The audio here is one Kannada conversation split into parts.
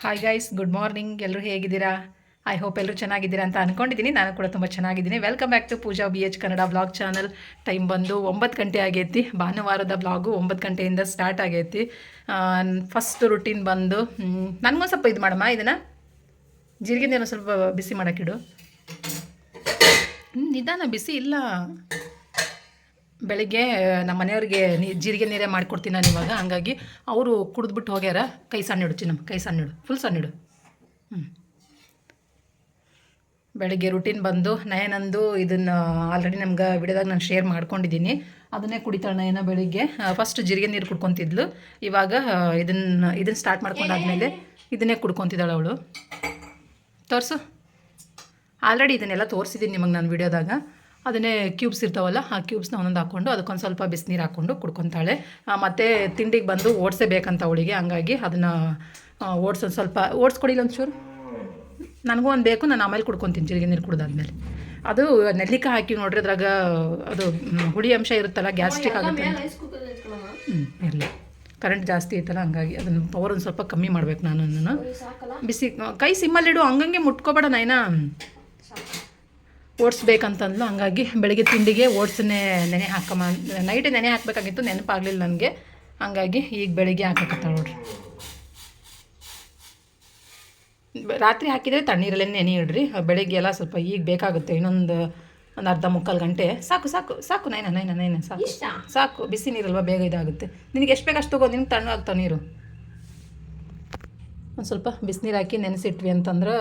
Hi guys, good morning. ಎಲ್ಲರೂ ಹೇಗಿದ್ದೀರಾ? ಐ ಹೋಪ್ ಎಲ್ಲರೂ ಚೆನ್ನಾಗಿದ್ದೀರಾ ಅಂತ ಅಂದ್ಕೊಂಡಿದ್ದೀನಿ. ನಾನು ಕೂಡ ತುಂಬ ಚೆನ್ನಾಗಿದ್ದೀನಿ. Welcome back to Pooja BH Kannada blog channel. Time ಬಂದು 9 ಗಂಟೆ ಆಗೈತಿ. ಭಾನುವಾರದ ಬ್ಲಾಗು 9 ಗಂಟೆಯಿಂದ ಸ್ಟಾರ್ಟ್ ಆಗೈತಿ. ಫಸ್ಟ್ ರುಟೀನ್ ಬಂದು ನನಗೊಂದು ಸ್ವಲ್ಪ ಇದು ಮಾಡಮ್ಮ, ಇದನ್ನು ಜೀರಿಗೆ ನೀರು ಸ್ವಲ್ಪ ಬಿಸಿ ಮಾಡೋಕ್ಕಿಡು. ನಿಧಾನ, ಬಿಸಿ ಇಲ್ಲ. ಬೆಳಿಗ್ಗೆ ನಮ್ಮ ಮನೆಯವ್ರಿಗೆ ಜೀರಿಗೆ ನೀರೇ ಮಾಡಿಕೊಡ್ತೀನಿ ನಾನು ಇವಾಗ. ಹಂಗಾಗಿ ಅವರು ಕುಡಿದ್ಬಿಟ್ಟು ಹೋಗ್ಯಾರ. ಕೈ ಸಣ್ಣ ಇಡು ಚಿನ್ನಮ್ಮ, ಕೈ ಸಣ್ಣ ಇಡು, ಫುಲ್ ಸಣ್ಣ ಇಡು. ಬೆಳಗ್ಗೆ ರುಟೀನ್ ಬಂದು ನಯನಂದು ಇದನ್ನು ಆಲ್ರೆಡಿ ನಮ್ಗೆ ವಿಡಿಯೋದಾಗ ನಾನು ಶೇರ್ ಮಾಡ್ಕೊಂಡಿದ್ದೀನಿ. ಅದನ್ನೇ ಕುಡಿತಾಳೆ ನಯನ. ಬೆಳಿಗ್ಗೆ ಫಸ್ಟ್ ಜೀರಿಗೆ ನೀರು ಕುಡ್ಕೊತಿದ್ಲು. ಇವಾಗ ಇದನ್ನು ಸ್ಟಾರ್ಟ್ ಮಾಡ್ಕೊಂಡಾದ್ಮೇಲೆ ಇದನ್ನೇ ಕುಡ್ಕೊತಿದ್ದಾಳೆ ಅವಳು. ತೋರಿಸು. ಆಲ್ರೆಡಿ ಇದನ್ನೆಲ್ಲ ತೋರಿಸಿದ್ದೀನಿ ನಿಮಗೆ ನಾನು ವಿಡಿಯೋದಾಗ. ಅದನ್ನೇ ಕ್ಯೂಬ್ಸ್ ಇರ್ತಾವಲ್ಲ, ಆ ಕ್ಯೂಬ್ಸ್ನ ಒಂದೊಂದು ಹಾಕ್ಕೊಂಡು ಅದಕ್ಕೊಂದು ಸ್ವಲ್ಪ ಬಿಸಿನೀರು ಹಾಕ್ಕೊಂಡು ಕುಡ್ಕೊತಾಳೆ. ಮತ್ತು ತಿಂಡಿಗೆ ಬಂದು ಓಟ್ಸೇ ಬೇಕಂತ ಅವಳಿಗೆ. ಹಂಗಾಗಿ ಅದನ್ನು ಓಟ್ಸ್ ಒಂದು ಸ್ವಲ್ಪ ಓಟ್ಸ್ ಕೊಡಿಲ್ಲ ಒಂಚೂರು. ನನಗೂ ಒಂದು ಬೇಕು, ನಾನು ಆಮೇಲೆ ಕುಡ್ಕೊತೀನಿ ಜೀರಿಗೆ ನೀರು ಕುಡ್ದಾದ್ಮೇಲೆ. ಅದು ನೆಲ್ಲಿಕಾಯಿ ಹಾಕಿ ನೋಡ್ರಿ, ಅದ್ರಾಗ ಅದು ಹುಳಿ ಅಂಶ ಇರುತ್ತಲ್ಲ, ಗ್ಯಾಸ್ಟ್ರಿಕ್ ಆಗುತ್ತೆ. ಇರಲಿ, ಕರೆಂಟ್ ಜಾಸ್ತಿ ಐತಲ್ಲ, ಹಂಗಾಗಿ ಅದನ್ನು ಪವರ್ ಒಂದು ಸ್ವಲ್ಪ ಕಮ್ಮಿ ಮಾಡ್ಬೇಕು. ನಾನು ಬಿಸಿ ಕೈ ಸಿಮ್ಮಲ್ಲಿಡು, ಹಂಗಂಗೆ ಮುಟ್ಕೋಬೇಡ ನೈನಾ. ಓಟ್ಸ್ ಬೇಕಂತಂದ್ಲು. ಹಂಗಾಗಿ ಬೆಳಗ್ಗೆ ತಿಂಡಿಗೆ ಓಟ್ಸನ್ನೇ ನೆನೆ ಹಾಕಮ್ಮ. ನೈಟ್ ನೆನೆ ಹಾಕಬೇಕಾಗಿತ್ತು, ನೆನಪಾಗಲಿಲ್ಲ ನನಗೆ. ಹಂಗಾಗಿ ಈಗ ಬೆಳಿಗ್ಗೆ ಹಾಕಕತ್ತಾಳೆ ನೋಡ್ರಿ. ರಾತ್ರಿ ಹಾಕಿದರೆ ತಣ್ಣೀರಲ್ಲೇ ನೆನೆ ಇಡ್ರಿ. ಬೆಳಗ್ಗೆ ಎಲ್ಲ ಸ್ವಲ್ಪ ಈಗ ಬೇಕಾಗುತ್ತೆ. ಇನ್ನೊಂದು ಅರ್ಧ ಮುಕ್ಕಾಲು ಗಂಟೆ ಸಾಕು ಸಾಕು ಸಾಕು ನೈನ ಸಾಕು ಸಾಕು. ಬಿಸಿ ನೀರಲ್ವ, ಬೇಗ ಇದಾಗುತ್ತೆ. ನಿನಗೆ ಎಷ್ಟು ಬೇಕು ಅಷ್ಟು ತಗೋ. ನಿನಗೆ ತಣ್ಣಗಾಗ್ತಾವೆ ನೀರು. ಒಂದು ಸ್ವಲ್ಪ ಬಿಸಿನೀರು ಹಾಕಿ ನೆನೆಸಿಟ್ವಿ ಅಂತಂದ್ರೆ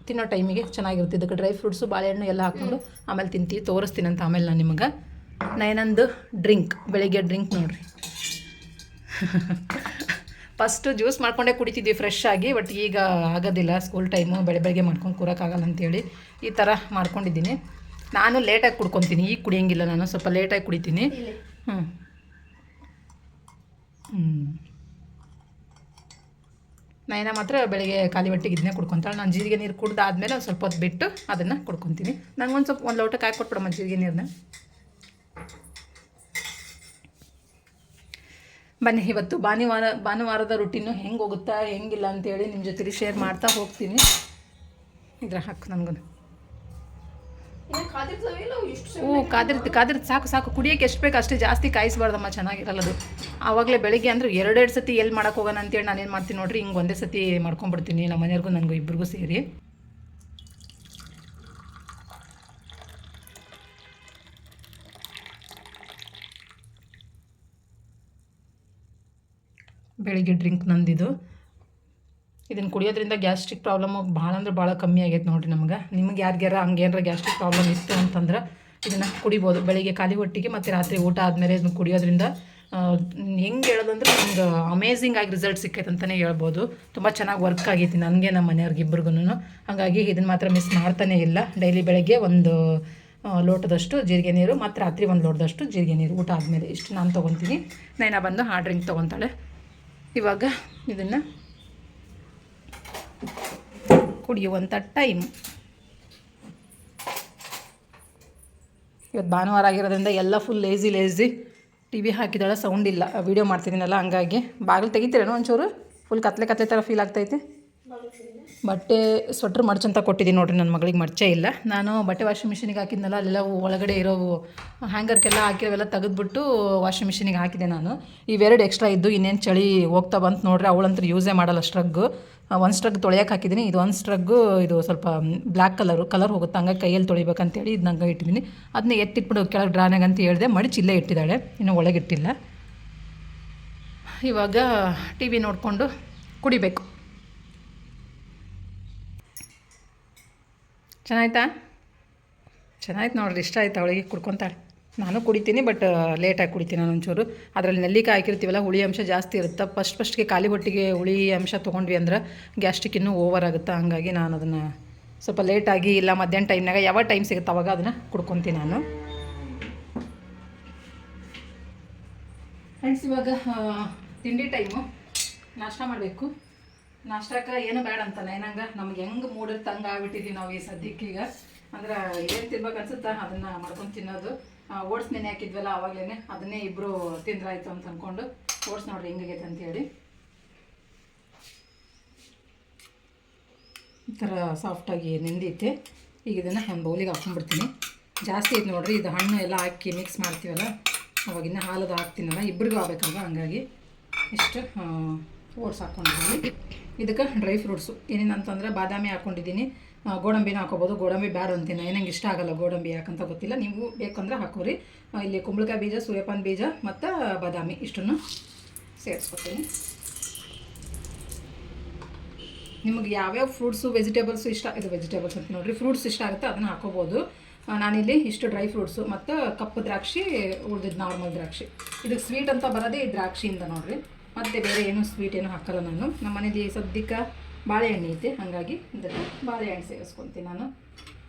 ತಿನ್ನೋ ಟೈಮಿಗೆ ಚೆನ್ನಾಗಿರುತ್ತೆ. ಇದಕ್ಕೆ ಡ್ರೈ ಫ್ರೂಟ್ಸು, ಬಾಳೆಹಣ್ಣು ಎಲ್ಲ ಹಾಕ್ಕೊಂಡು ಆಮೇಲೆ ತಿಂತೀವಿ. ತೋರಿಸ್ತೀನಂತ ಆಮೇಲೆ ನಾನು ನಿಮಗೆ. ನೈನಂದು ಡ್ರಿಂಕ್, ಬೆಳಿಗ್ಗೆ ಡ್ರಿಂಕ್ ನೋಡಿರಿ. ಫಸ್ಟು ಜ್ಯೂಸ್ ಮಾಡ್ಕೊಂಡೇ ಕುಡಿತಿದ್ವಿ ಫ್ರೆಶ್ ಆಗಿ. ಬಟ್ ಈಗ ಆಗೋದಿಲ್ಲ, ಸ್ಕೂಲ್ ಟೈಮು, ಬೆಳಗ್ಗೆ ಮಾಡ್ಕೊಂಡು ಕೂರೋಕ್ಕಾಗಲ್ಲ ಅಂತೇಳಿ ಈ ಥರ ಮಾಡ್ಕೊಂಡಿದ್ದೀನಿ. ನಾನು ಲೇಟಾಗಿ ಕುಡ್ಕೊತೀನಿ, ಈಗ ಕುಡಿಯೋಂಗಿಲ್ಲ. ನಾನು ಸ್ವಲ್ಪ ಲೇಟಾಗಿ ಕುಡಿತೀನಿ. ನೈನ ಮಾತ್ರ ಬೆಳಗ್ಗೆ ಖಾಲಿ ಹೊಟ್ಟೆಗೆ ಇದನ್ನೇ ಕುಡ್ಕೊತಾಳೆ. ನಾನು ಜೀರಿಗೆ ನೀರು ಕುಡ್ದಾದ್ಮೇಲೆ ಸ್ವಲ್ಪ ಹೊತ್ತು ಬಿಟ್ಟು ಅದನ್ನು ಕುಡ್ಕೊತೀನಿ. ನನಗೊಂದು ಸ್ವಲ್ಪ ಒಂದು ಲೋಟಕ್ಕೆ ಹಾಕ್ಕೊಟ್ಬಿಡಮ್ಮ ಜೀರಿಗೆ ನೀರನ್ನ. ಬನ್ನಿ, ಇವತ್ತು ಭಾನುವಾರದ ರುಟೀನು ಹೆಂಗೆ ಹೋಗುತ್ತಾ ಹೆಂಗಿಲ್ಲ ಅಂತೇಳಿ ನಿಮ್ಮ ಜೊತೆಲಿ ಶೇರ್ ಮಾಡ್ತಾ ಹೋಗ್ತೀನಿ. ಇದ್ರ ಹಾಕು ನನಗೂ. ಕಾದಿರ್ತಿ ಸಾಕು ಸಾಕು. ಕುಡಿಯೋಕ್ಕೆ ಎಷ್ಟು ಬೇಕು ಅಷ್ಟೇ, ಜಾಸ್ತಿ ಕಾಯಿಸ್ಬಾರ್ದಮ್ಮ, ಚೆನ್ನಾಗಿರಲ್ಲ ಅದು. ಆವಾಗಲೇ ಬೆಳಿಗ್ಗೆ ಅಂದರೆ ಎರಡೆರಡು ಸತಿ ಎಲ್ಲಿ ಮಾಡೋಕೆ ಹೋಗೋಣ ಅಂತೇಳಿ ನಾನೇನು ಮಾಡ್ತೀನಿ ನೋಡಿರಿ, ಹಿಂಗೆ ಒಂದೇ ಸತಿ ಮಾಡ್ಕೊಂಡ್ಬಿಡ್ತೀನಿ. ನಮ್ಮ ಮನೆಯವ್ರಿಗೂ ನನಗೂ ಇಬ್ಬರಿಗೂ ಸೇರಿ. ಬೆಳಿಗ್ಗೆ ಡ್ರಿಂಕ್ ನಂದಿದು. ಇದನ್ನು ಕುಡಿಯೋದ್ರಿಂದ ಗ್ಯಾಸ್ಟ್ರಿಕ್ ಪ್ರಾಬ್ಲಮ್ಮು ಭಾಳ ಅಂದ್ರೆ ಭಾಳ ಕಮ್ಮಿ ಆಗೈತೆ ನೋಡಿರಿ ನಮ್ಗೆ. ನಿಮ್ಗೆ ಯಾರಿಗ್ಯಾರ ಹಂಗೇನಾರ ಗ್ಯಾಸ್ಟ್ರಿಕ್ ಪ್ರಾಬ್ಲಮ್ ಇತ್ತು ಅಂತಂದ್ರೆ ಇದನ್ನು ಕುಡಿಬೋದು ಬೆಳಿಗ್ಗೆ ಖಾಲಿ ಹೊಟ್ಟಿಗೆ. ಮತ್ತು ರಾತ್ರಿ ಊಟ ಆದಮೇಲೆ ಇದನ್ನು ಕುಡಿಯೋದ್ರಿಂದ ಹೆಂಗೆ ಹೇಳೋದಂದ್ರೆ ನಮ್ಗೆ ಅಮೇಝಿಂಗ್ ಆಗಿ ರಿಸಲ್ಟ್ ಸಿಕ್ಕೈತೆ ಅಂತಲೇ ಹೇಳ್ಬೋದು. ತುಂಬ ಚೆನ್ನಾಗಿ ವರ್ಕ್ ಆಗೈತಿ ನನಗೆ, ನಮ್ಮ ಮನೆಯವ್ರಿಗೆ ಇಬ್ಬರಿಗೂ. ಹಾಗಾಗಿ ಇದನ್ನು ಮಾತ್ರ ಮಿಸ್ ಮಾಡ್ತಾನೇ ಇಲ್ಲ. ಡೈಲಿ ಬೆಳಗ್ಗೆ ಒಂದು ಲೋಟದಷ್ಟು ಜೀರಿಗೆ ನೀರು ಮತ್ತು ರಾತ್ರಿ ಒಂದು ಲೋಟದಷ್ಟು ಜೀರಿಗೆ ನೀರು ಊಟ ಆದಮೇಲೆ, ಇಷ್ಟು ನಾನು ತೊಗೊತೀನಿ. ನೈನಾ ಬಂದು ಆ ಡ್ರಿಂಕ್ ತೊಗೊತಾಳೆ. ಇವಾಗ ಇದನ್ನು ಕುಡಿಯುವಂಥ ಟೈಮ್. ಇವತ್ತು ಭಾನುವಾರ ಆಗಿರೋದ್ರಿಂದ ಎಲ್ಲ ಫುಲ್ ಲೇಝಿ. ಟಿ ವಿ ಹಾಕಿದಾಳೆ, ಸೌಂಡ್ ಇಲ್ಲ, ವೀಡಿಯೋ ಮಾಡ್ತಿದ್ದೀನಲ್ಲ. ಹಂಗಾಗಿ ಬಾಗಿಲು ತೆಗಿತೀರೇನೋ ಒಂಚೂರು. ಫುಲ್ ಕತ್ಲೆ ಥರ ಫೀಲ್ ಆಗ್ತೈತಿ. ಬಟ್ಟೆ ಸ್ವೆಟ್ರ್ ಮಡ್ಚಂತ ಕೊಟ್ಟಿದ್ದೀನಿ ನೋಡಿರಿ, ನನ್ನ ಮಗಳಿಗೆ ಮಡ್ಚೇ ಇಲ್ಲ. ನಾನು ಬಟ್ಟೆ ವಾಷಿಂಗ್ ಮಿಷಿನಿಗೆ ಹಾಕಿದ್ನಲ್ಲ, ಅಲ್ಲೆಲ್ಲ ಒಳಗಡೆ ಇರೋ ಹ್ಯಾಂಗರ್ಗೆಲ್ಲ ಹಾಕಿರೋವೆಲ್ಲ ತೆಗೆದ್ಬಿಟ್ಟು ವಾಷಿಂಗ್ ಮಿಷಿನಿಗೆ ಹಾಕಿದೆ ನಾನು. ಇವೆರಡು ಎಕ್ಸ್ಟ್ರಾ ಇದ್ದು, ಇನ್ನೇನು ಚಳಿ ಹೋಗ್ತಾ ಬಂತು ನೋಡ್ರಿ. ಅವಳಂತೂ ಯೂಸೇ ಮಾಡಲ್ಲ ಸ್ಟ್ರಗ್ಗು. ಒಂದು ಸ್ಟ್ರಗ್ ತೊಳೆಯೋಕೆ ಹಾಕಿದ್ದೀನಿ. ಇದು ಒಂದು ಸ್ಟ್ರಗ್ಗು, ಇದು ಸ್ವಲ್ಪ ಬ್ಲ್ಯಾಕ್ ಕಲರ್ ಹೋಗುತ್ತೆ, ಹಂಗಾಗಿ ಕೈಯಲ್ಲಿ ತೊಳಿಬೇಕಂತೇಳಿ ಇದು ನಂಗೆ ಇಟ್ಟಿದ್ದೀನಿ. ಅದನ್ನ ಎತ್ತಿಟ್ಬಿಟ್ಟು ಕೆಳಗೆ ಡ್ರಾನಾಗ ಅಂತ ಹೇಳಿದೆ. ಮಡಿಚಿಲ್ಲೇ ಇಟ್ಟಿದ್ದಾಳೆ, ಇನ್ನೂ ಒಳಗಿಟ್ಟಿಲ್ಲ. ಇವಾಗ ಟಿ ವಿ ನೋಡಿಕೊಂಡು ಕುಡಿಬೇಕು. ಚೆನ್ನಾಯ್ತು ನೋಡ್ರಿ, ಇಷ್ಟ ಆಯ್ತು ಅವಳಿಗೆ. ಕುಡ್ಕೊತಾಳೆ. ನಾನು ಕುಡಿತೀನಿ, ಬಟ್ ಲೇಟಾಗಿ ಕುಡಿತೀನಿ ನಾನು ಒಂಚೂರು. ಅದರಲ್ಲಿ ನೆಲ್ಲಿಕಾಯಿ ಹಾಕಿರ್ತೀವಲ್ಲ, ಹುಳಿ ಅಂಶ ಜಾಸ್ತಿ ಇರುತ್ತೆ. ಫಸ್ಟ್ಗೆ ಖಾಲಿ ಹೊಟ್ಟಿಗೆ ಹುಳಿ ಅಂಶ ತೊಗೊಂಡ್ವಿ ಅಂದ್ರೆ ಗ್ಯಾಸ್ಟ್ರಿಕ್ ಇನ್ನೂ ಓವರ್ ಆಗುತ್ತೆ. ಹಂಗಾಗಿ ನಾನು ಅದನ್ನು ಸ್ವಲ್ಪ ಲೇಟಾಗಿ, ಇಲ್ಲ ಮಧ್ಯಾಹ್ನ ಟೈಮ್ನಾಗ ಯಾವ ಟೈಮ್ ಸಿಗುತ್ತೆ ಅವಾಗ ಅದನ್ನು ಕುಡ್ಕೊತೀನಿ ನಾನು. ಫ್ರೆಂಡ್ಸ್, ಇವಾಗ ತಿಂಡಿ ಟೈಮು. ನಾಷ್ಟ ಮಾಡಬೇಕು. ನಾಷ್ಟಕ್ಕೆ ಏನು ಬೇಡ ಅಂತ ನೈನಂಗೆ. ನಮ್ಗೆ ಹೆಂಗೆ ಮೂಡಿರುತ್ತೆ ಹಂಗೆ ಆಗ್ಬಿಟ್ಟಿದ್ದೀವಿ ನಾವು ಈ ಸದ್ಯಕ್ಕೀಗ. ಅಂದ್ರೆ ಏನು ತಿನ್ಬೇಕು ಅನ್ಸುತ್ತಾ ಅದನ್ನು ಮಾಡ್ಕೊಂಡು ತಿನ್ನೋದು. ಓಟ್ಸ್ ನೆನೆ ಹಾಕಿದ್ವಲ್ಲ ಆವಾಗಲೇ, ಅದನ್ನೇ ಇಬ್ಬರು ತಿಂದ್ರಾಯ್ತು ಅಂತ ಅಂದ್ಕೊಂಡು ಓಟ್ಸ್ ನೋಡ್ರಿ ಹೆಂಗಾಗೈತೆ ಅಂತೇಳಿ. ಥರ ಸಾಫ್ಟಾಗಿ ನೆಂದೈತೆ. ಈಗ ಇದನ್ನು ಒಂದು ಬೌಲಿಗೆ ಹಾಕ್ಕೊಂಡ್ಬಿಡ್ತೀನಿ. ಜಾಸ್ತಿ ಐತೆ ನೋಡಿರಿ, ಇದು ಹಣ್ಣು ಎಲ್ಲ ಹಾಕಿ ಮಿಕ್ಸ್ ಮಾಡ್ತೀವಲ್ಲ, ಅವಾಗಿನ್ನ ಹಾಲದು ಹಾಕ್ತೀನಲ್ಲ, ಇಬ್ಬರಿಗೂ ಆಗಬೇಕಲ್ವ, ಹಂಗಾಗಿ ಇಷ್ಟು ಓಟ್ಸ್ ಹಾಕ್ಕೊಂಡಿದ್ದೀನಿ. ಇದಕ್ಕೆ ಡ್ರೈ ಫ್ರೂಟ್ಸು ಏನೇನಂತಂದ್ರೆ ಬಾದಾಮಿ ಹಾಕ್ಕೊಂಡಿದ್ದೀನಿ, ಗೋಡಂಬಿನ ಹಾಕೋಬೋದು. ಗೋಡಂಬಿ ಬ್ಯಾಡ ಅಂತೀನಿ, ನಂಗೆ ಇಷ್ಟ ಆಗಲ್ಲ ಗೋಡಂಬಿ, ಯಾಕಂತ ಗೊತ್ತಿಲ್ಲ, ನೀವು ಬೇಕಂದ್ರೆ ಹಾಕೋರಿ. ಇಲ್ಲಿ ಕುಂಬಳಕಾಯಿ ಬೀಜ, ಸೂರ್ಯಪಾನ ಬೀಜ ಮತ್ತು ಬಾದಾಮಿ ಇಷ್ಟನ್ನು ಸೇರಿಸ್ಕೊತೀನಿ. ನಿಮಗೆ ಯಾವ್ಯಾವ ಫ್ರೂಟ್ಸು ವೆಜಿಟೇಬಲ್ಸು ಇಷ್ಟ, ಇದು ವೆಜಿಟೇಬಲ್ಸ್ ಅಂತ ನೋಡಿರಿ, ಫ್ರೂಟ್ಸ್ ಇಷ್ಟ ಆಗುತ್ತೆ ಅದನ್ನು ಹಾಕೋಬೋದು. ನಾನಿಲ್ಲಿ ಇಷ್ಟು ಡ್ರೈ ಫ್ರೂಟ್ಸು ಮತ್ತು ಕಪ್ಪು ದ್ರಾಕ್ಷಿ, ಉಳಿದಿದ್ದು ನಾರ್ಮಲ್ ದ್ರಾಕ್ಷಿ. ಇದಕ್ಕೆ ಸ್ವೀಟ್ ಅಂತ ಬರೋದೇ ಈ ದ್ರಾಕ್ಷಿಯಿಂದ ನೋಡಿರಿ, ಮತ್ತು ಬೇರೆ ಏನೂ ಸ್ವೀಟ್ ಏನೂ ಹಾಕಲ್ಲ ನಾನು. ನಮ್ಮ ಮನೇಲಿ ಸದ್ಯಕ್ಕೆ ಬಾಳೆಹಣ್ಣು ಐತೆ, ಹಾಗಾಗಿ ಇದಕ್ಕೆ ಬಾಳೆಹಣ್ಣು ಸೇರಿಸ್ಕೊತೀನಿ. ನಾನು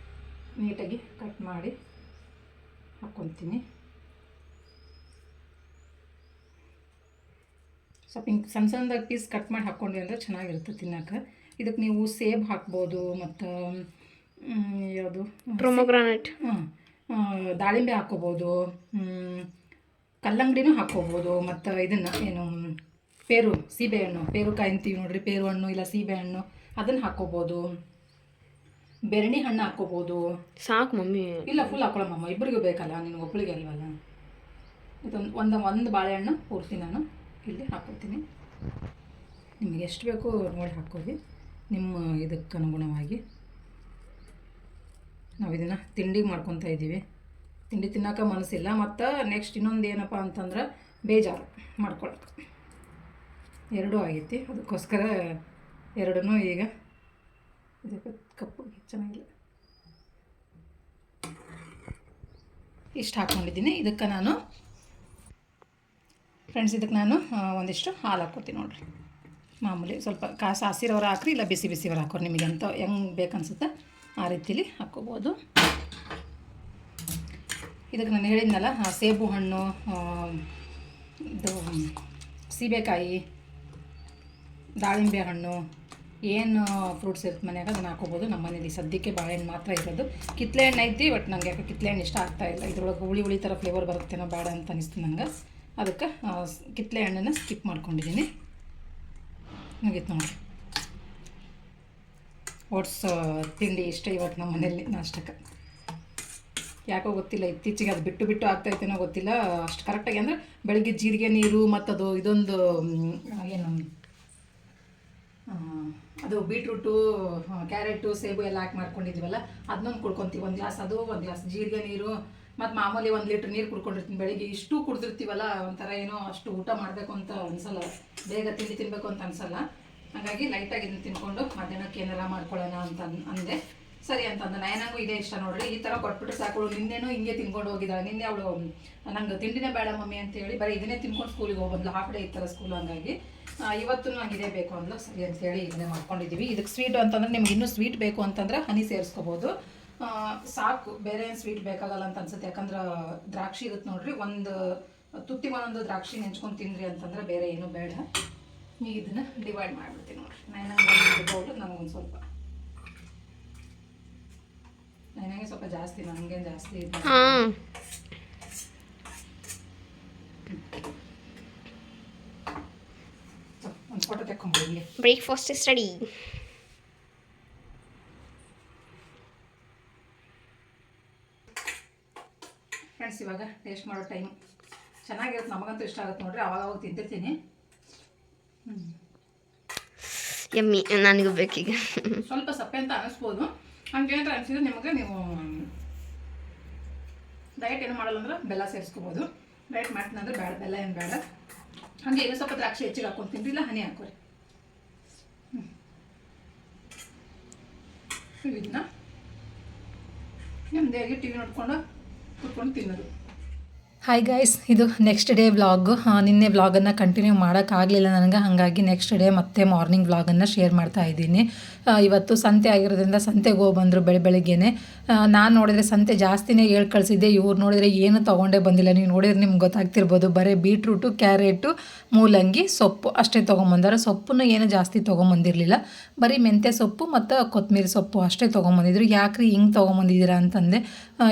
ನೀಟಾಗಿ ಕಟ್ ಮಾಡಿ ಹಾಕ್ಕೊತೀನಿ. ಸ್ವಲ್ಪ ಹಿಂಗೆ ಸಣ್ಣ ಸಣ್ಣದಾಗಿ ಪೀಸ್ ಕಟ್ ಮಾಡಿ ಹಾಕ್ಕೊಂಡ್ವಿ ಅಂದರೆ ಚೆನ್ನಾಗಿರುತ್ತೆ ತಿನ್ನೋಕೆ. ಇದಕ್ಕೆ ನೀವು ಸೇಬು ಹಾಕ್ಬೋದು, ಮತ್ತು ಯಾವುದು ಪ್ರೊಮೊಗ್ರಾನೇಟ್, ದಾಳಿಂಬೆ ಹಾಕ್ಕೋಬೋದು, ಕಲ್ಲಂಗಡಿನೂ ಹಾಕ್ಕೋಬೋದು, ಮತ್ತು ಇದನ್ನು ಏನು ಪೇರು, ಸೀಬೆಹಣ್ಣು, ಪೇರುಕಾಯಿ ಅಂತೀವಿ ನೋಡಿರಿ, ಪೇರು ಹಣ್ಣು ಇಲ್ಲ ಸೀಬೆಹಣ್ಣು, ಅದನ್ನು ಹಾಕ್ಕೋಬೋದು. ಬೆರಣಿ ಹಣ್ಣು ಹಾಕ್ಕೋಬೋದು. ಸಾಕು ಮಮ್ಮಿ, ಇಲ್ಲ ಫುಲ್ ಹಾಕೊಳ್ಳೋಮ್ಮ, ಇಬ್ಬರಿಗೂ ಬೇಕಲ್ಲ, ನಿನಗೆ ಒಬ್ಬಳಿಗೆ ಅಲ್ವಲ್ಲ. ಇದೊಂದು ಒಂದು ಬಾಳೆಹಣ್ಣು ಪೂರ್ತಿ ನಾನು ಇಲ್ಲಿ ಹಾಕ್ಕೊತೀನಿ. ನಿಮಗೆ ಎಷ್ಟು ಬೇಕೋ ನೋಡಿ ಹಾಕ್ಕೊಳ್ಳಿ, ನಿಮ್ಮ ಇದಕ್ಕೆ ಅನುಗುಣವಾಗಿ. ನಾವು ಇದನ್ನು ತಿಂಡಿಗೆ ಮಾಡ್ಕೊತಾ ಇದ್ದೀವಿ, ತಿಂಡಿ ತಿನ್ನೋಕೆ ಮನಸ್ಸಿಲ್ಲ. ಮತ್ತು ನೆಕ್ಸ್ಟ್ ಇನ್ನೊಂದು ಏನಪ್ಪ ಅಂತಂದ್ರೆ ಬೇಜಾರು ಮಾಡ್ಕೊಳಕ್ಕೆ. ಎರಡೂ ಆಗೈತಿ, ಅದಕ್ಕೋಸ್ಕರ ಎರಡೂ ಈಗ ಇದಕ್ಕೆ ಕಪ್ಪು ಚೆನ್ನಾಗಿಲ್ಲ ಇಷ್ಟು ಹಾಕ್ಕೊಂಡಿದ್ದೀನಿ. ಇದಕ್ಕೆ ನಾನು ಫ್ರೆಂಡ್ಸ್, ಇದಕ್ಕೆ ನಾನು ಒಂದಿಷ್ಟು ಹಾಲು ಹಾಕ್ಕೊತೀನಿ ನೋಡಿರಿ. ಮಾಮೂಲಿ ಸ್ವಲ್ಪ ಕಾಸು ಹಸಿರವ್ರು ಹಾಕ್ರಿ, ಇಲ್ಲ ಬಿಸಿ ಬಿಸಿಯವ್ರು ಹಾಕೋರಿ, ನಿಮಗೆ ಅಂತ ಹೆಂಗೆ ಬೇಕನ್ಸುತ್ತೆ ಆ ರೀತಿಲಿ ಹಾಕ್ಕೋಬೋದು. ಇದಕ್ಕೆ ನಾನು ಹೇಳಿದ್ನಲ್ಲ, ಸೇಬು ಹಣ್ಣು, ಇದು ಸೀಬೆಕಾಯಿ, ದಾಳಿಂಬೆ ಹಣ್ಣು, ಏನು ಫ್ರೂಟ್ಸ್ ಇರುತ್ತೆ ಮನೆಯಾಗ ಅದನ್ನು ಹಾಕೋಬೋದು. ನಮ್ಮ ಮನೇಲಿ ಸದ್ಯಕ್ಕೆ ಬಾಳೆಹಣ್ಣು ಮಾತ್ರ ಇರೋದು. ಕಿತ್ತಳೆ ಹಣ್ಣು ಐತಿ, ಬಟ್ ನನಗೆ ಯಾಕೆ ಕಿತ್ತಳೆ ಹಣ್ಣು ಇಷ್ಟ ಆಗ್ತಾಯಿಲ್ಲ. ಇದ್ರೊಳಗೆ ಹುಳಿ ಹುಳಿ ಥರ ಫ್ಲೇವರ್ ಬರುತ್ತೇನೋ, ಬೇಡ ಅಂತ ಅನಿಸ್ತು ನಂಗೆ. ಅದಕ್ಕೆ ಕಿತ್ತಳೆ ಹಣ್ಣನ್ನು ಸ್ಕಿಪ್ ಮಾಡ್ಕೊಂಡಿದ್ದೀನಿ. ಮುಗೀತು ನೋಡಿ, ಓಟ್ಸ್ ತಿಂಡಿ ಇಷ್ಟ ಇವತ್ತು ನಮ್ಮ ಮನೇಲಿ ನಾಷ್ಟಕ್ಕೆ. ಯಾಕೋ ಗೊತ್ತಿಲ್ಲ, ಇತ್ತೀಚೆಗೆ ಅದು ಬಿಟ್ಟು ಬಿಟ್ಟು ಆಗ್ತಾಯಿತ್ತೇನೋ ಗೊತ್ತಿಲ್ಲ. ಅಷ್ಟು ಕರೆಕ್ಟಾಗಿ ಅಂದರೆ ಬೆಳಗ್ಗೆ ಜೀರಿಗೆ ನೀರು ಮತ್ತು ಅದು ಇದೊಂದು ಏನು ಅದು ಬೀಟ್ರೂಟು, ಕ್ಯಾರೆಟು, ಸೇಬು ಎಲ್ಲ ಹಾಕಿ ಮಾಡ್ಕೊಂಡಿದ್ದೀವಲ್ಲ, ಅದನ್ನೊಂದು ಕುಡ್ಕೊತೀವಿ. ಒಂದು ಗ್ಲಾಸ್ ಅದು, ಒಂದು ಗ್ಲಾಸ್ ಜೀರಿಗೆ ನೀರು, ಮತ್ತು ಮಾಮೂಲಿ 1 ಲೀಟ್ರ್ ನೀರು ಕುಡ್ಕೊಂಡಿರ್ತೀನಿ. ಬೆಳಿಗ್ಗೆ ಇಷ್ಟು ಕುಡ್ದಿರ್ತೀವಲ್ಲ, ಒಂಥರ ಏನೋ ಅಷ್ಟು ಊಟ ಮಾಡಬೇಕು ಅಂತ ಅನಿಸಲ್ಲ, ಬೇಗ ತಿಂಡಿ ತಿನ್ನಬೇಕು ಅಂತ ಅನಿಸಲ್ಲ. ಹಾಗಾಗಿ ಲೈಟಾಗಿ ಇದನ್ನು ತಿನ್ಕೊಂಡು ಮಧ್ಯಾಹ್ನಕ್ಕೆ ಏನಾರ ಮಾಡ್ಕೊಳ್ಳೋಣ ಅಂತ ಅಂದೆ. ಸರಿ ಅಂತಂದು ನಯನಂಗೂ ಇದೇ ಇಷ್ಟ ನೋಡ್ರಿ, ಈ ಥರ ಕೊಟ್ಬಿಟ್ರೆ ಸಾಕು. ನಿನ್ನೆನೂ ಹಿಂಗೆ ತಿನ್ಕೊಂಡು ಹೋಗಿದ್ದಾಳೆ. ನಿನ್ನೆ ಅವಳು ನಂಗೆ ತಿಂಡಿನೇ ಬೇಡ ಮಮ್ಮಿ ಅಂತೇಳಿ ಬರೀ ಇದನ್ನೇ ತಿನ್ಕೊಂಡು ಸ್ಕೂಲಿಗೆ ಹೋಗೋದ್ಲು, ಹಾಫ್ ಡೇ ಇತ್ತಲ್ಲ ಸ್ಕೂಲ್, ಹಂಗಾಗಿ ಇವತ್ತು ನಂಗೆ ಇದೇ ಬೇಕು ಅಂದ್ಲು. ಸರಿ ಅಂತೇಳಿ ಇದನ್ನೇ ಮಾಡ್ಕೊಂಡಿದ್ದೀವಿ. ಇದಕ್ಕೆ ಸ್ವೀಟು ಅಂತಂದರೆ ನಿಮ್ಗೆ ಇನ್ನೂ ಸ್ವೀಟ್ ಬೇಕು ಅಂತಂದ್ರೆ ಹನಿ ಸೇರಿಸ್ಕೋಬೋದು, ಸಾಕು. ಬೇರೆ ಏನು ಸ್ವೀಟ್ ಬೇಕಾಗಲ್ಲ ಅಂತ ಅನ್ಸುತ್ತೆ, ಯಾಕಂದ್ರೆ ದ್ರಾಕ್ಷಿ ಇರುತ್ತೆ ನೋಡ್ರಿ, ಒಂದು ತುತ್ತಿ ಒಂದೊಂದು ದ್ರಾಕ್ಷಿ ನೆಂಚ್ಕೊಂಡು ತಿನ್ನಿರಿ ಅಂತಂದ್ರೆ ಬೇರೆ ಏನೂ ಬೇಡ. ಈಗ ಇದನ್ನು ಡಿವೈಡ್ ಮಾಡಿಬಿಡ್ತೀನಿ ನೋಡ್ರಿ. ನೈನಂಗೆ ಬೌಲು, ನನಗೊಂದು ಸ್ವಲ್ಪ, ನೈನಂಗೆ ಸ್ವಲ್ಪ ಜಾಸ್ತಿ, ನನಗೇನು ಜಾಸ್ತಿ ಇದೆ. ಒಂದು ಫೋಟೋ ತೆಕ್ಕೊಂಡ್ಬಿಡಿ. Breakfast is ready. ಫ್ರೆಂಡ್ಸ್, ಇವಾಗ ಟೇಸ್ಟ್ ಮಾಡೋ ಟೈಮ್. ಚೆನ್ನಾಗಿರುತ್ತೆ, ನಮಗಂತೂ ಇಷ್ಟ ಆಗುತ್ತೆ ನೋಡ್ರಿ, ಅವಾಗ ತಿಂತಿರ್ತೀನಿ. ಯಮ್ಮಿ, ನನಗೂ ಬೇಕೀಗ. ಸ್ವಲ್ಪ ಸಪ್ಪೆ ಅಂತ ಅನಿಸ್ಬೋದು, ಹಂಗೇನಾರ ಅನಿಸಿದ್ರೆ ನಿಮಗೆ ನೀವು ಡಯಟ್ ಏನು ಮಾಡಲ್ಲ ಅಂದ್ರೆ ಬೆಲ್ಲ ಸೇರಿಸ್ಕೋಬೋದು. ಡಯಟ್ ಮಾಡ್ತೀನಂದ್ರೆ ಬೇಡ, ಬೆಲ್ಲ ಏನು ಬೇಡ. ಹಾಗೆ ಇನ್ನೂ ಸ್ವಲ್ಪ ದ್ರಾಕ್ಷಿ ಹೆಚ್ಚಿಗೆ ಹಾಕ್ಕೊಂತೀನಿ, ಇಲ್ಲ ಹನಿ ಹಾಕೋರಿ. ಇದನ್ನ ನಿಮ್ಮದೇಗೆ ಟಿ ವಿ ನೋಡ್ಕೊಂಡು ಕುತ್ಕೊಂಡು ತಿನ್ನೋದು. ಹಾಯ್ ಗೈಸ್, ಇದು ನೆಕ್ಸ್ಟ್ ಡೇ ವ್ಲಾಗು. ನಿನ್ನೆ ವ್ಲಾಗನ್ನು ಕಂಟಿನ್ಯೂ ಮಾಡೋಕ್ಕಾಗಲಿಲ್ಲ ನನಗೆ, ಹಾಗಾಗಿ ನೆಕ್ಸ್ಟ್ ಡೇ ಮತ್ತೆ ಮಾರ್ನಿಂಗ್ ವ್ಲಾಗನ್ನು ಶೇರ್ ಮಾಡ್ತಾ ಇದ್ದೀನಿ. ಇವತ್ತು ಸಂತೆ ಆಗಿರೋದ್ರಿಂದ ಸಂತೆಗೆ ಹೋಗಿ ಬಂದರು ಬೆಳಗ್ಗೆನೆ. ನಾನು ನೋಡಿದರೆ ಸಂತೆ ಜಾಸ್ತಿನೇ ಹೇಳಿ ಕಳಿಸಿದ್ದೆ, ಇವ್ರು ನೋಡಿದರೆ ಏನು ತೊಗೊಂಡೇ ಬಂದಿಲ್ಲ. ನೀವು ನೋಡಿದ್ರೆ ನಿಮ್ಗೆ ಗೊತ್ತಾಗ್ತಿರ್ಬೋದು, ಬರೀ ಬೀಟ್ರೂಟು, ಕ್ಯಾರೆಟು, ಮೂಲಂಗಿ, ಸೊಪ್ಪು ಅಷ್ಟೇ ತೊಗೊಂಬಂದಾರೆ. ಸೊಪ್ಪನ್ನು ಏನು ಜಾಸ್ತಿ ತೊಗೊಂಬಂದಿರಲಿಲ್ಲ, ಬರೀ ಮೆಂತ್ಯ ಸೊಪ್ಪು ಮತ್ತು ಕೊತ್ತಂಬರಿ ಸೊಪ್ಪು ಅಷ್ಟೇ ತೊಗೊಂಬಂದಿದ್ರು. ಯಾಕ್ರಿ ಹಿಂಗೆ ತೊಗೊಂಬಂದಿದ್ದೀರಾ ಅಂತಂದೆ.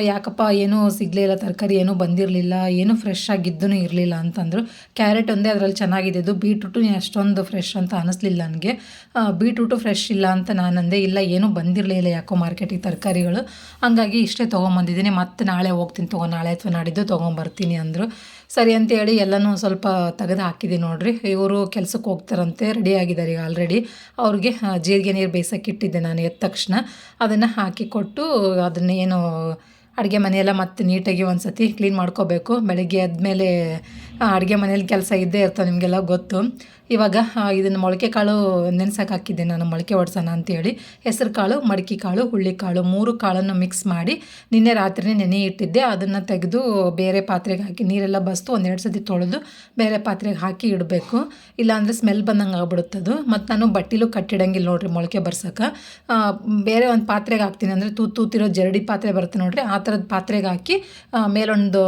ಯಾಕಪ್ಪ ಏನೂ ಸಿಗಲೇ ಇಲ್ಲ, ತರಕಾರಿ ಏನೂ ಬಂದಿರಲಿಲ್ಲ, ಏನೂ ಫ್ರೆಶ್ ಆಗಿದ್ದೂ ಇರಲಿಲ್ಲ ಅಂತಂದರು. ಕ್ಯಾರೆಟ್ ಒಂದೇ ಅದರಲ್ಲಿ ಚೆನ್ನಾಗಿದ್ದು, ಬೀಟ್ರೂಟು ಅಷ್ಟೊಂದು ಫ್ರೆಶ್ ಅಂತ ಅನ್ನಿಸ್ಲಿಲ್ಲ ನನಗೆ. ಬೀಟ್ರೂಟು ಫ್ರೆಶ್ ಇಲ್ಲ ಅಂತ ನಾನು ಅಂದೆ. ಇಲ್ಲ ಏನೂ ಬಂದಿರಲಿಲ್ಲ ಯಾಕೋ ಮಾರ್ಕೆಟಿಗೆ ತರಕಾರಿಗಳು, ಹಂಗಾಗಿ ಇಷ್ಟೇ ತೊಗೊಂಬಂದಿದ್ದೀನಿ, ಮತ್ತೆ ನಾಳೆ ಹೋಗ್ತೀನಿ ನಾಳೆ ಅಥವಾ ನಾಡಿದ್ದು ತೊಗೊಂಬರ್ತೀನಿ ಅಂದರು. ಸರಿ ಅಂತೇಳಿ ಎಲ್ಲನೂ ಸ್ವಲ್ಪ ತೆಗೆದು ಹಾಕಿದ್ದೀನಿ ನೋಡಿರಿ. ಇವರು ಕೆಲಸಕ್ಕೆ ಹೋಗ್ತಾರಂತೆ, ರೆಡಿ ಆಗಿದ್ದಾರೆ ಈಗ ಆಲ್ರೆಡಿ. ಅವ್ರಿಗೆ ಜೀರಿಗೆ ನೀರು ಬೇಯಿಸೋಕ್ಕಿಟ್ಟಿದ್ದೆ ನಾನು ಎದ್ದ ತಕ್ಷಣ. ಅದನ್ನು ಹಾಕಿ ಕೊಟ್ಟು ಅದನ್ನೇನು ಅಡುಗೆ ಮನೆಯೆಲ್ಲ ಮತ್ತೆ ನೀಟಾಗಿ ಒಂದು ಸತಿ ಕ್ಲೀನ್ ಮಾಡ್ಕೋಬೇಕು. ಬೆಳಗ್ಗೆ ಎದ್ಮೇಲೆ ಅಡುಗೆ ಮನೇಲಿ ಕೆಲಸ ಇದ್ದೇ ಇರ್ತವೆ, ನಿಮಗೆಲ್ಲ ಗೊತ್ತು. ಇವಾಗ ಇದನ್ನು ಮೊಳಕೆ ಕಾಳು ನೆನೆಸಕ್ಕೆ ಹಾಕಿದ್ದೆ ನಾನು, ಮೊಳಕೆ ಹೊಡ್ಸೋಣ ಅಂತೇಳಿ. ಹೆಸರು ಕಾಳು, ಮಡಕೆ ಕಾಳು, ಹುಳ್ಳಿಕಾಳು 3 ಕಾಳನ್ನು ಮಿಕ್ಸ್ ಮಾಡಿ ನಿನ್ನೆ ರಾತ್ರಿನೇ ನೆನೆ ಇಟ್ಟಿದ್ದೆ. ಅದನ್ನು ತೆಗೆದು ಬೇರೆ ಪಾತ್ರೆಗೆ ಹಾಕಿ ನೀರೆಲ್ಲ ಬಸ್ತು 1-2 ಸತಿ ತೊಳೆದು ಬೇರೆ ಪಾತ್ರೆಗೆ ಹಾಕಿ ಇಡಬೇಕು, ಇಲ್ಲಾಂದರೆ ಸ್ಮೆಲ್ ಬಂದಂಗೆ ಆಗ್ಬಿಡುತ್ತದು. ಮತ್ತು ನಾನು ಬಟ್ಟೆಲೂ ಕಟ್ಟಿಡಂಗಿಲ್ಲ ನೋಡಿರಿ ಮೊಳಕೆ ಬರ್ಸೋಕೆ. ಬೇರೆ ಒಂದು ಪಾತ್ರೆಗೆ ಹಾಕ್ತೀನಿ, ಅಂದರೆ ತೂತಿರೋ ಜರಡಿ ಪಾತ್ರೆ ಬರುತ್ತೆ ನೋಡಿರಿ, ಆ ಥರದ ಪಾತ್ರೆಗೆ ಹಾಕಿ ಮೇಲೊಂದು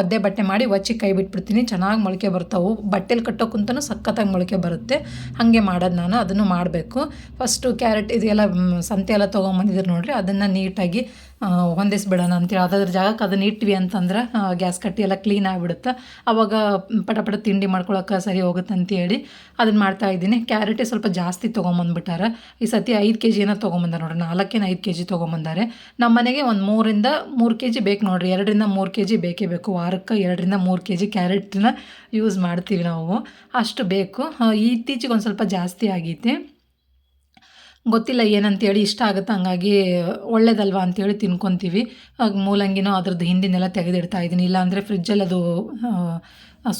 ಒದ್ದೆ ಬಟ್ಟೆ ಮಾಡಿ ಒಚ್ಚಿ ಕೈ ಬಿಟ್ಬಿಡ್ತೀನಿ. ಚೆನ್ನಾಗಿ ಮೊಳಕೆ ಬರ್ತಾವೆ. ಬಟ್ಟೆಲಿ ಕಟ್ಟೋಕ್ಕಂತೂ ಸಖತ್ತಾಗಿ ಮೊಳಕೆ ಬರುತ್ತೆ. ಹಾಗೆ ಮಾಡೋದು ನಾನು, ಅದನ್ನು ಮಾಡಬೇಕು. ಫಸ್ಟು ಕ್ಯಾರೆಟ್ ಇದೆಲ್ಲ ಸಂತೆ ಎಲ್ಲ ತೊಗೊಂಬಂದಿದ್ರು ನೋಡಿರಿ, ಅದನ್ನು ನೀಟಾಗಿ ಹೊಂದಿಸ್ಬಿಡೋಣ ಅಂತೇಳಿ ಅದ್ರ ಜಾಗಕ್ಕೆ ಅದನ್ನು ಇಟ್ವಿ ಅಂತಂದ್ರೆ ಗ್ಯಾಸ್ ಕಟ್ಟಿ ಎಲ್ಲ ಕ್ಲೀನ್ ಆಗಿಬಿಡುತ್ತೆ. ಆವಾಗ ಪಟ ತಿಂಡಿ ಮಾಡ್ಕೊಳಕ್ಕೆ ಸರಿ ಹೋಗುತ್ತೆ ಅಂತೇಳಿ ಅದನ್ನು ಮಾಡ್ತಾಯಿದ್ದೀನಿ. ಕ್ಯಾರೆಟೇ ಸ್ವಲ್ಪ ಜಾಸ್ತಿ ತೊಗೊಂಬಂದ್ಬಿಟ್ಟಾರೆ ಈ ಸತಿ. 5 kg ಏನೋ ತೊಗೊಂಬಂದಾರೆ ನೋಡಿರಿ, 4 5 kg ತೊಗೊಂಬಂದಾರೆ. ನಮ್ಮ ಮನೆಗೆ ಒಂದು 3 kg ಬೇಕು ನೋಡಿರಿ, 2-3 kg ಬೇಕೇ ಬೇಕು. ವಾರಕ್ಕೆ 2-3 kg ಕ್ಯಾರೆಟನ್ನ ಯೂಸ್ ಮಾಡ್ತೀವಿ ನಾವು, ಅಷ್ಟು ಬೇಕು. ಇತ್ತೀಚೆಗೆ ಒಂದು ಸ್ವಲ್ಪ ಜಾಸ್ತಿ ಆಗೈತೆ, ಗೊತ್ತಿಲ್ಲ ಏನಂತೇಳಿ. ಇಷ್ಟ ಆಗುತ್ತೆ, ಹಂಗಾಗಿ ಒಳ್ಳೇದಲ್ವಾ ಅಂಥೇಳಿ ತಿನ್ಕೊತೀವಿ. ಮೂಲಂಗಿನೂ ಅದ್ರದ್ದು ಹಿಂದಿನೆಲ್ಲ ತೆಗೆದಿಡ್ತಾ ಇದ್ದೀನಿ, ಇಲ್ಲಾಂದರೆ ಫ್ರಿಜ್ಜಲ್ಲಿ ಅದು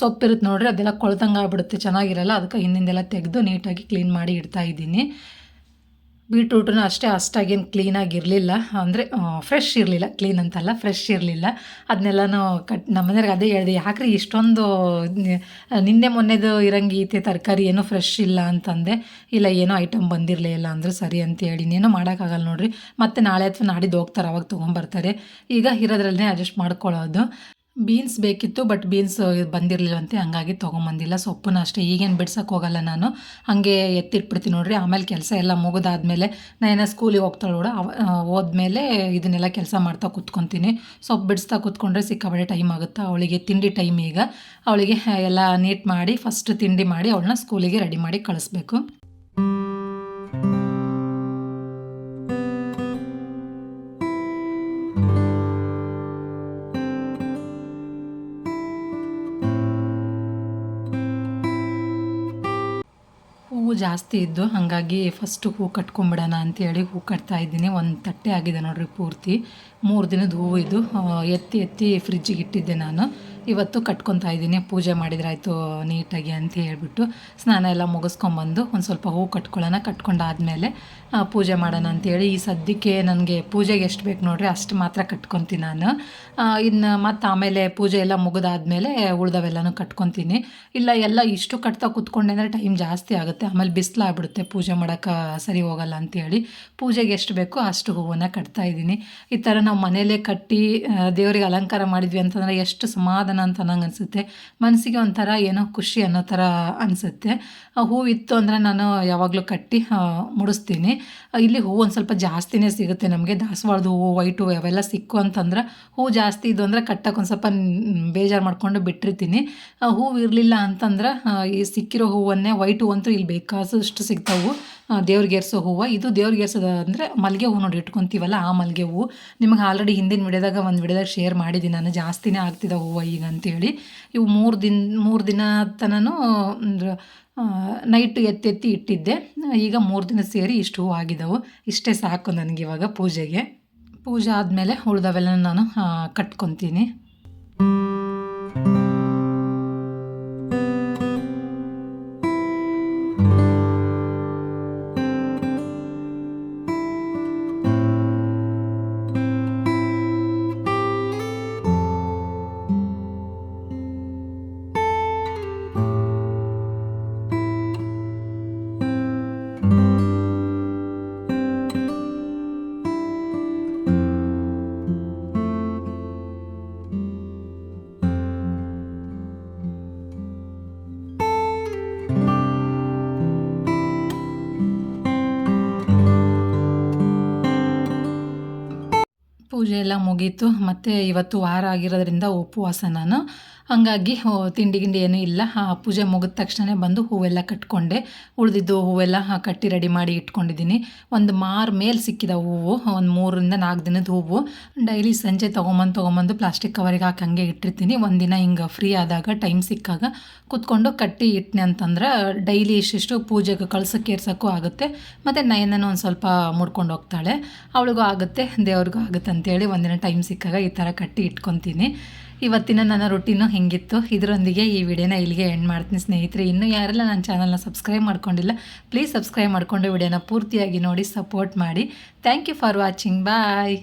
ಸೊಪ್ಪಿರುತ್ತೆ ನೋಡಿರಿ, ಅದೆಲ್ಲ ಕೊಳ್ತಂಗೆ ಆಗ್ಬಿಡುತ್ತೆ, ಚೆನ್ನಾಗಿರಲ್ಲ. ಅದಕ್ಕೆ ಹಿಂದಿಂದೆಲ್ಲ ತೆಗೆದು ನೀಟಾಗಿ ಕ್ಲೀನ್ ಮಾಡಿ ಇಡ್ತಾ ಇದ್ದೀನಿ. ಬೀಟ್ರೂಟನ್ನು ಅಷ್ಟಾಗೇನು ಕ್ಲೀನಾಗಿರಲಿಲ್ಲ, ಅಂದರೆ ಫ್ರೆಶ್ ಇರಲಿಲ್ಲ, ಕ್ಲೀನ್ ಅಂತಲ್ಲ ಫ್ರೆಶ್ ಇರಲಿಲ್ಲ. ಅದನ್ನೆಲ್ಲನೂ ನಮ್ಮ ಮನೆಯವ್ರಿಗೆ ಅದೇ ಹೇಳಿದೆ, ಯಾಕ್ರಿ ಇಷ್ಟೊಂದು ನಿನ್ನೆ ಮೊನ್ನೆದು ಇರಂಗೈತೆ ತರಕಾರಿ, ಏನೂ ಫ್ರೆಶ್ ಇಲ್ಲ ಅಂತಂದೆ. ಇಲ್ಲ ಏನೋ ಐಟಮ್ ಬಂದಿರಲೇ ಇಲ್ಲ ಅಂದರು. ಸರಿ ಅಂತೇಳಿ ಇನ್ನೇನೋ ಮಾಡೋಕ್ಕಾಗಲ್ಲ ನೋಡಿರಿ, ಮತ್ತು ನಾಳೆ ಅಥವಾ ನಾಡಿದ್ದು ಹೋಗ್ತಾರೆ, ಅವಾಗ ತೊಗೊಂಬರ್ತಾರೆ. ಈಗ ಇರೋದ್ರಲ್ಲೇ ಅಡ್ಜಸ್ಟ್ ಮಾಡ್ಕೊಳ್ಳೋದು. ಬೀನ್ಸ್ ಬೇಕಿತ್ತು, ಬಟ್ ಬೀನ್ಸ್ ಬಂದಿರಲಿಲ್ಲಂತೆ, ಹಂಗಾಗಿ ತೊಗೊಂಬಂದಿಲ್ಲ. ಸೊಪ್ಪನ್ನ ಅಷ್ಟೇ ಈಗೇನು ಬಿಡ್ಸೋಕ್ಕೆ ಹೋಗಲ್ಲ ನಾನು, ಹಾಗೆ ಎತ್ತಿಟ್ಬಿಡ್ತೀನಿ ನೋಡಿರಿ. ಆಮೇಲೆ ಕೆಲಸ ಎಲ್ಲ ಮುಗಿದಾದ್ಮೇಲೆ ನಾನು ಸ್ಕೂಲಿಗೆ ಹೋಗ್ತಾಳೆ ಕೂಡ, ಹೋದ್ಮೇಲೆ ಇದನ್ನೆಲ್ಲ ಕೆಲಸ ಮಾಡ್ತಾ ಕೂತ್ಕೊತೀನಿ. ಸೊಪ್ಪು ಬಿಡಿಸ್ತಾ ಕೂತ್ಕೊಂಡ್ರೆ ಸಿಕ್ಕಾಬಟ್ಟೆ ಟೈಮ್ ಆಗುತ್ತೆ. ಅವಳಿಗೆ ತಿಂಡಿ ಟೈಮ್, ಈಗ ಅವಳಿಗೆ ಎಲ್ಲ ನೀಟ್ ಮಾಡಿ ಫಸ್ಟ್ ತಿಂಡಿ ಮಾಡಿ ಅವಳನ್ನ ಸ್ಕೂಲಿಗೆ ರೆಡಿ ಮಾಡಿ ಕಳಿಸ್ಬೇಕು. ಹೂವು ಜಾಸ್ತಿ ಇದ್ದು ಹಾಗಾಗಿ ಫಸ್ಟು ಹೂ ಕಟ್ಕೊಂಬಿಡೋಣ ಅಂತೇಳಿ ಹೂ ಕಟ್ತಾಯಿದ್ದೀನಿ. ಒಂದು ತಟ್ಟೆ ಆಗಿದೆ ನೋಡಿರಿ ಪೂರ್ತಿ, 3 ದಿನದ ಹೂವು ಇದು. ಎತ್ತಿ ಫ್ರಿಜ್ಜಿಗೆ ಇಟ್ಟಿದ್ದೆ ನಾನು. ಇವತ್ತು ಕಟ್ಕೊತಾ ಇದ್ದೀನಿ, ಪೂಜೆ ಮಾಡಿದ್ರಾಯ್ತು ನೀಟಾಗಿ ಅಂತ ಹೇಳ್ಬಿಟ್ಟು. ಸ್ನಾನ ಎಲ್ಲ ಮುಗಿಸ್ಕೊಂಬಂದು ಒಂದು ಸ್ವಲ್ಪ ಹೂ ಕಟ್ಕೊಂಡಾದ್ಮೇಲೆ ಪೂಜೆ ಮಾಡೋಣ ಅಂತೇಳಿ. ಈ ಸದ್ಯಕ್ಕೆ ನನಗೆ ಪೂಜೆಗೆ ಎಷ್ಟು ಬೇಕು ನೋಡಿರಿ ಅಷ್ಟು ಮಾತ್ರ ಕಟ್ಕೊತೀನಿ ನಾನು. ಇನ್ನು ಮತ್ತು ಆಮೇಲೆ ಪೂಜೆ ಎಲ್ಲ ಮುಗಿದಾದ್ಮೇಲೆ ಉಳ್ದವೆಲ್ಲನೂ ಕಟ್ಕೊತೀನಿ. ಇಲ್ಲ ಎಲ್ಲ ಇಷ್ಟು ಕಟ್ತಾ ಕೂತ್ಕೊಂಡೆ ಅಂದರೆ ಟೈಮ್ ಜಾಸ್ತಿ ಆಗುತ್ತೆ, ಆಮೇಲೆ ಬಿಸಿಲಾಗ್ಬಿಡುತ್ತೆ, ಪೂಜೆ ಮಾಡೋಕ್ಕೆ ಸರಿ ಹೋಗಲ್ಲ ಅಂತೇಳಿ ಪೂಜೆಗೆ ಎಷ್ಟು ಬೇಕೋ ಅಷ್ಟು ಹೂವನ್ನು ಕಟ್ತಾಯಿದ್ದೀನಿ. ಈ ಥರ ನಾವು ಮನೆಯಲ್ಲೇ ಕಟ್ಟಿ ದೇವರಿಗೆ ಅಲಂಕಾರ ಮಾಡಿದ್ವಿ ಅಂತಂದರೆ ಎಷ್ಟು ಸಮಾಧಾನ ಅಂತ ನಂಗೆ ಅನಿಸುತ್ತೆ. ಮನಸ್ಸಿಗೆ ಒಂಥರ ಏನೋ ಖುಷಿ ಅನ್ನೋ ಥರ ಅನಿಸುತ್ತೆ. ಹೂವು ಇತ್ತು ಅಂದರೆ ನಾನು ಯಾವಾಗಲೂ ಕಟ್ಟಿ ಮುಡಿಸ್ತೀನಿ. ಇಲ್ಲಿ ಹೂವು ಒಂದು ಸ್ವಲ್ಪ ಜಾಸ್ತಿನೇ ಸಿಗುತ್ತೆ ನಮಗೆ, ದಾಸವಾಳದ ಹೂವು, ವೈಟ್ ಹೂವು ಅವೆಲ್ಲ ಸಿಕ್ಕು ಅಂತಂದ್ರೆ, ಹೂವು ಜಾಸ್ತಿ ಇದು ಅಂದರೆ ಕಟ್ಟಕ್ಕೆ ಒಂದು ಸ್ವಲ್ಪ ಬೇಜಾರು ಮಾಡಿಕೊಂಡು ಬಿಟ್ಟಿರ್ತೀನಿ. ಹೂವು ಇರಲಿಲ್ಲ ಅಂತಂದ್ರೆ ಈ ಸಿಕ್ಕಿರೋ ಹೂವನ್ನೇ, ವೈಟ್ ಹೂವು ಅಂತೂ ಇಲ್ಲಿ ಬೇಕಾದಷ್ಟು ಸಿಗ್ತಾವೆ. ದೇವ್ರಿಗೆ ಏರಿಸೋ ಹೂವು ಇದು, ದೇವ್ರಿಗೆ ಏರ್ಸೋದು ಅಂದರೆ ಮಲ್ಲಿಗೆ ಹೂವು ನೋಡಿ ಇಟ್ಕೊತೀವಲ್ಲ, ಆ ಮಲ್ಲಿಗೆ ಹೂವು. ನಿಮಗೆ ಆಲ್ರೆಡಿ ಹಿಂದಿನ ವಿಡಿಯೋದಾಗ ಶೇರ್ ಮಾಡಿದ್ದೀನಿ ನಾನು, ಜಾಸ್ತಿನೇ ಆಗ್ತಿದೆ ಹೂವು ಈಗ ಅಂತೇಳಿ. ಇವು 3 ದಿನ ತನೂ ನೈಟ್ ಎತ್ತಿ ಇಟ್ಟಿದ್ದೆ. ಈಗ 3 ದಿನ ಸೇರಿ ಇಷ್ಟು ಹೂವು ಆಗಿದ್ದವು. ಇಷ್ಟೇ ಸಾಕು ನನಗಿವಾಗ ಪೂಜೆಗೆ. ಪೂಜೆ ಆದಮೇಲೆ ಉಳ್ದವೆಲ್ಲ ನಾನು ಕಟ್ಕೊತೀನಿ. ಪೂಜೆ ಎಲ್ಲ ಮುಗೀತು. ಮತ್ತು ಇವತ್ತು ವಾರ ಆಗಿರೋದ್ರಿಂದ ಉಪವಾಸ ನಾನು. ಹಾಗಾಗಿ ತಿಂಡಿ ಗಿಂಡಿ ಏನೂ ಇಲ್ಲ. ಪೂಜೆ ಮುಗಿದ ತಕ್ಷಣ ಬಂದು ಹೂವೆಲ್ಲ ಕಟ್ಕೊಂಡೆ. ಉಳಿದಿದ್ದು ಹೂವೆಲ್ಲ ಕಟ್ಟಿ ರೆಡಿ ಮಾಡಿ ಇಟ್ಕೊಂಡಿದ್ದೀನಿ. ಒಂದು ಮಾರು ಮೇಲೆ ಸಿಕ್ಕಿದ ಹೂವು, ಒಂದು 3-4 ದಿನದ ಹೂವು. ಡೈಲಿ ಸಂಜೆ ತೊಗೊಂಬಂದು ಪ್ಲಾಸ್ಟಿಕ್ ಕವರಿಗೆ ಹಾಕಿ ಹಂಗೆ ಇಟ್ಟಿರ್ತೀನಿ. ಒಂದಿನ ಹಿಂಗೆ ಫ್ರೀ ಆದಾಗ ಟೈಮ್ ಸಿಕ್ಕಾಗ ಕೂತ್ಕೊಂಡು ಕಟ್ಟಿ ಇಟ್ಟನೆ ಅಂತಂದ್ರೆ ಡೈಲಿ ಇಷ್ಟಿಷ್ಟು ಪೂಜೆಗೆ ಕಳ್ಸೋಕ್ಕೆ ಏರ್ಸೋಕ್ಕೂ ಆಗುತ್ತೆ. ಮತ್ತು ನಯನನೂ ಒಂದು ಸ್ವಲ್ಪ ಮುಡ್ಕೊಂಡು ಹೋಗ್ತಾಳೆ, ಅವಳಿಗೂ ಆಗುತ್ತೆ, ದೇವ್ರಿಗೂ ಆಗುತ್ತೆ ಅಂತೇಳಿ ಒಂದಿನ ಟೈಮ್ ಸಿಕ್ಕಾಗ ಈ ಥರ ಕಟ್ಟಿ ಇಟ್ಕೊತೀನಿ. ಇವತ್ತಿನ ನನ್ನ ರೊಟೀನು ಹಿಂಗಿತ್ತು. ಇದರೊಂದಿಗೆ ಈ ವಿಡಿಯೋನ ಇಲ್ಲಿಗೆ ಎಂಡ್ ಮಾಡ್ತೀನಿ ಸ್ನೇಹಿತರೆ. ಇನ್ನೂ ಯಾರೆಲ್ಲ ನನ್ನ ಚಾನಲ್ನ ಸಬ್ಸ್ಕ್ರೈಬ್ ಮಾಡ್ಕೊಂಡಿಲ್ಲ, ಪ್ಲೀಸ್ ಸಬ್ಸ್ಕ್ರೈಬ್ ಮಾಡಿಕೊಂಡು ವಿಡಿಯೋನ ಪೂರ್ತಿಯಾಗಿ ನೋಡಿ ಸಪೋರ್ಟ್ ಮಾಡಿ. Thank you for watching. Bye.